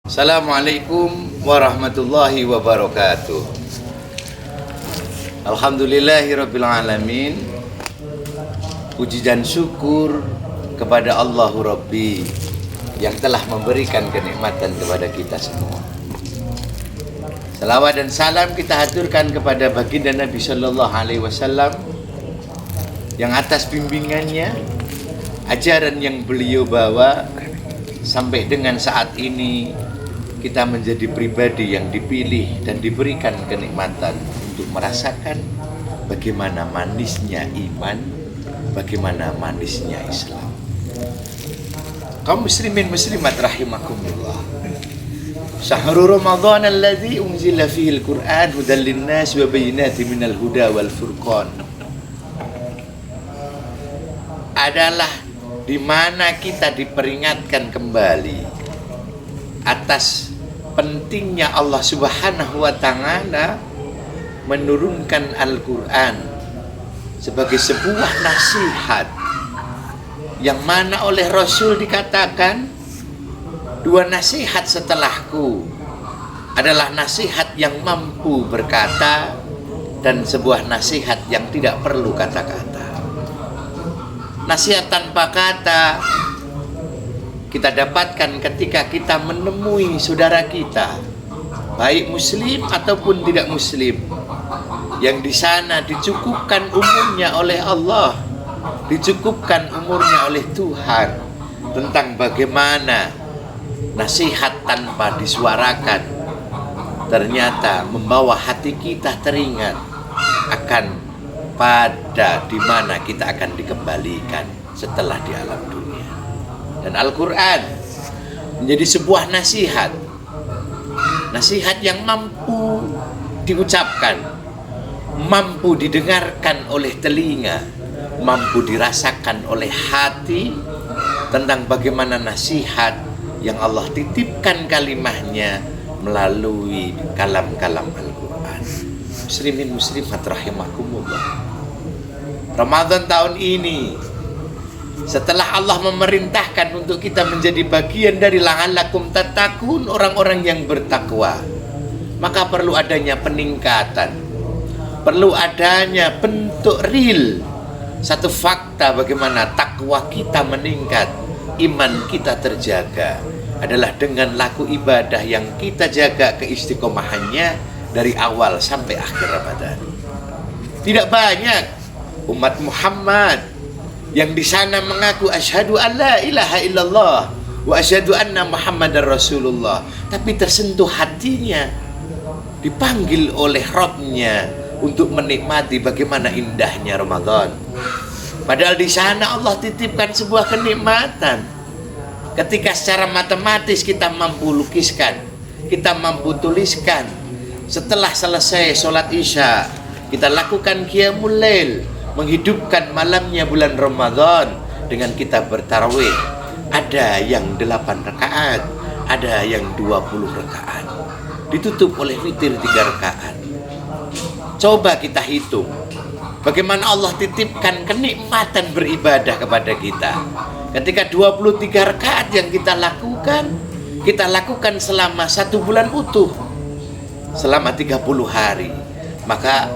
Assalamualaikum warahmatullahi wabarakatuh. Alhamdulillahirrabbilalamin. Puji dan syukur kepada Allahu Rabbi yang telah memberikan kenikmatan kepada kita semua. Salawat dan salam kita haturkan kepada baginda Nabi Sallallahu Alaihi Wasallam yang atas bimbingannya, ajaran yang beliau bawa sampai dengan saat ini kita menjadi pribadi yang dipilih dan diberikan kenikmatan untuk merasakan bagaimana manisnya iman, bagaimana manisnya Islam. Kaum muslimin muslimat rahimakumullah. Syahrul Ramadan alladzi unzila fihi al-Qur'an hudan lin-nas wa bayyinatin minal huda wal furqan. Adalah di mana kita diperingatkan kembali atas pentingnya Allah Subhanahu wa Ta'ala menurunkan Al-Qur'an sebagai sebuah nasihat yang mana oleh Rasul dikatakan, dua nasihat setelahku adalah nasihat yang mampu berkata dan sebuah nasihat yang tidak perlu kata-kata. Nasihat tanpa kata kita dapatkan ketika kita menemui saudara kita, baik muslim ataupun tidak muslim, yang di sana dicukupkan umurnya oleh Allah, dicukupkan umurnya oleh Tuhan, tentang bagaimana nasihat tanpa disuarakan ternyata membawa hati kita teringat akan pada di mana kita akan dikembalikan setelah di alam dunia. Dan Al-Quran menjadi sebuah nasihat yang mampu diucapkan, mampu didengarkan oleh telinga, mampu dirasakan oleh hati, tentang bagaimana nasihat yang Allah titipkan kalimahnya melalui kalam-kalam Al-Quran. Muslimin muslimat rahimakumullah. Ramadan tahun ini, setelah Allah memerintahkan untuk kita menjadi bagian dari la'allakum tattaqun, orang-orang yang bertakwa, maka perlu adanya peningkatan, perlu adanya bentuk real, satu fakta bagaimana takwa kita meningkat, iman kita terjaga adalah dengan laku ibadah yang kita jaga keistiqomahannya dari awal sampai akhir Ramadan. Tidak banyak umat Muhammad yang di sana mengaku asyhadu an la ilaha illallah wa asyhadu anna Muhammadar Rasulullah, tapi tersentuh hatinya, dipanggil oleh Rabbnya untuk menikmati bagaimana indahnya Ramadan. Padahal di sana Allah titipkan sebuah kenikmatan. Ketika secara matematis kita mampu lukiskan, kita mampu tuliskan, setelah selesai sholat isya kita lakukan qiyamul lail, menghidupkan malamnya bulan Ramadan dengan kita bertarawih. Ada yang 8 rakaat, ada yang 20 rakaat, ditutup oleh witir 3 rakaat. Coba kita hitung bagaimana Allah titipkan kenikmatan beribadah kepada kita. Ketika 23 rakaat yang kita lakukan selama 1 bulan utuh, selama 30 hari, maka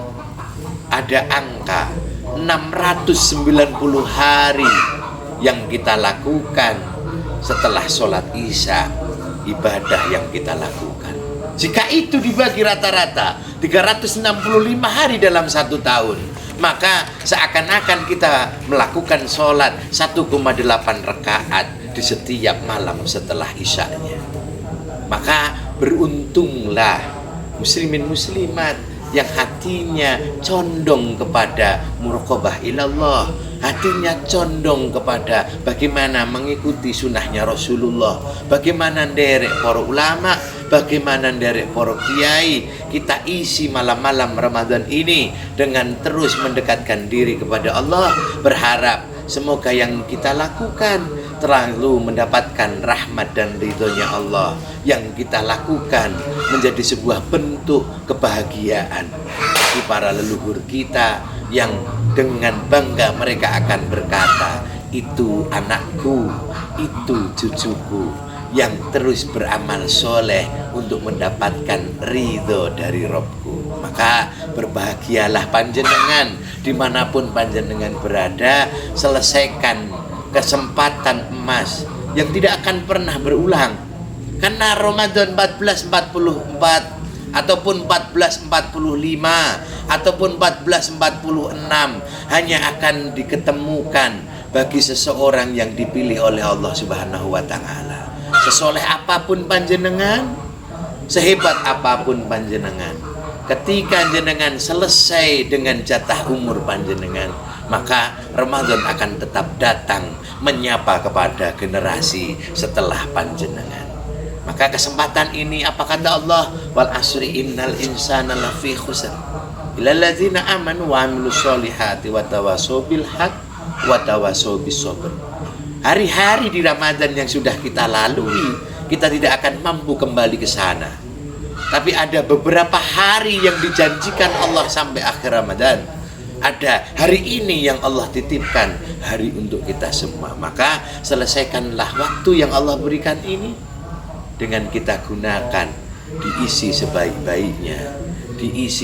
ada angka 690 hari yang kita lakukan setelah sholat isya, ibadah yang kita lakukan. Jika itu dibagi rata-rata 365 hari dalam 1 tahun, maka seakan-akan kita melakukan sholat 1,8 rakaat di setiap malam setelah isyanya. Maka beruntunglah muslimin muslimat yang hatinya condong kepada muraqabah ilallah, hatinya condong kepada bagaimana mengikuti sunnahnya Rasulullah, bagaimana nderek para ulama, bagaimana nderek para kiai. Kita isi malam-malam Ramadan ini dengan terus mendekatkan diri kepada Allah, berharap semoga yang kita lakukan terlalu mendapatkan rahmat dan ridhonya Allah. Yang kita lakukan menjadi sebuah bentuk kebahagiaan bagi para leluhur kita yang dengan bangga mereka akan berkata, itu anakku, itu cucuku, yang terus beramal soleh untuk mendapatkan ridho dari Robku. Maka berbahagialah panjenengan dimanapun panjenengan berada. Selesaikan kesempatan emas yang tidak akan pernah berulang, karena Ramadan 1444 ataupun 1445 ataupun 1446 hanya akan diketemukan bagi seseorang yang dipilih oleh Allah Subhanahu wa taala. Sesoleh apapun panjenengan, sehebat apapun panjenengan, ketika jenengan selesai dengan jatah umur panjenengan, maka Ramadan akan tetap datang menyapa kepada generasi setelah panjenengan. Maka kesempatan ini, apa kata Allah? Wal asri innal insana lafi khusr illal ladzina amanu wa amilus solihati wa tawassaw bil haq wa tawassaw bis sabr. Hari-hari di Ramadan yang sudah kita lalui, kita tidak akan mampu kembali ke sana. Tapi ada beberapa hari yang dijanjikan Allah sampai akhir Ramadan. Ada hari ini yang Allah titipkan, hari untuk kita semua. Maka selesaikanlah waktu yang Allah berikan ini dengan kita gunakan, diisi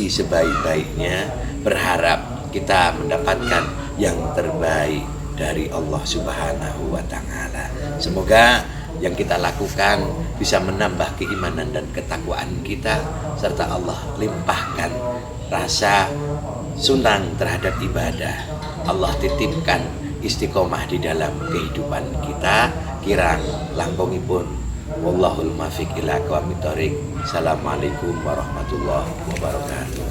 sebaik-baiknya, berharap kita mendapatkan yang terbaik dari Allah Subhanahu wa taala. Semoga yang kita lakukan bisa menambah keimanan dan ketakwaan kita, serta Allah limpahkan rasa senang terhadap ibadah. Allah titipkan istiqomah di dalam kehidupan kita. Kirang langkungipun wallahul muwaffiq ila aqwamit thoriq. Assalamualaikum warahmatullahi wabarakatuh.